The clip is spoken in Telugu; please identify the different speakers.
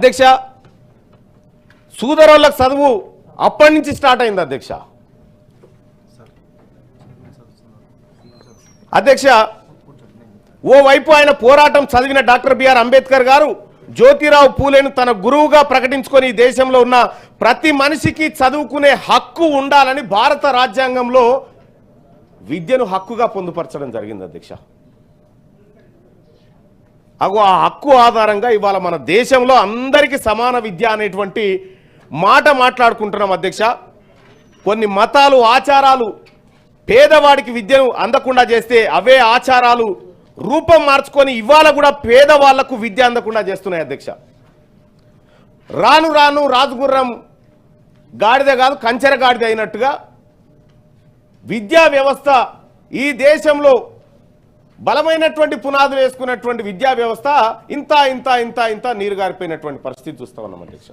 Speaker 1: అధ్యక్ష సూదరోళ్ళకు చదువు అప్పటి నుంచి స్టార్ట్ అయింది అధ్యక్ష. అధ్యక్ష ఓవైపు ఆయన పోరాటం చదివిన డాక్టర్ బిఆర్ అంబేద్కర్ గారు జ్యోతిరావు పూలేను తన గురువుగా ప్రకటించుకొని దేశంలో ఉన్న ప్రతి మనిషికి చదువుకునే హక్కు ఉండాలని భారత రాజ్యాంగంలో విద్యను హక్కుగా పొందుపరచడం జరిగింది అధ్యక్ష. అగో ఆ హక్కు ఆధారంగా ఇవాళ మన దేశంలో అందరికీ సమాన విద్య అనేటువంటి మాట మాట్లాడుకుంటున్నాం అధ్యక్ష. కొన్ని మతాలు ఆచారాలు పేదవాడికి విద్యను అందకుండా చేస్తే అవే ఆచారాలు రూపం మార్చుకొని ఇవాళ కూడా పేదవాళ్లకు విద్య అందకుండా చేస్తున్నాయి అధ్యక్ష. రాను రాను రాజుగుర్రం గాడిద కాదు కంచెర గాడిద అయినట్టుగా విద్యా వ్యవస్థ ఈ దేశంలో బలమైనటువంటి పునాదులు వేసుకున్నటువంటి విద్యా వ్యవస్థ ఇంత ఇంత ఇంత ఇంత నీరు గారిపోయినటువంటి పరిస్థితి చూస్తా ఉన్నాం అధ్యక్ష.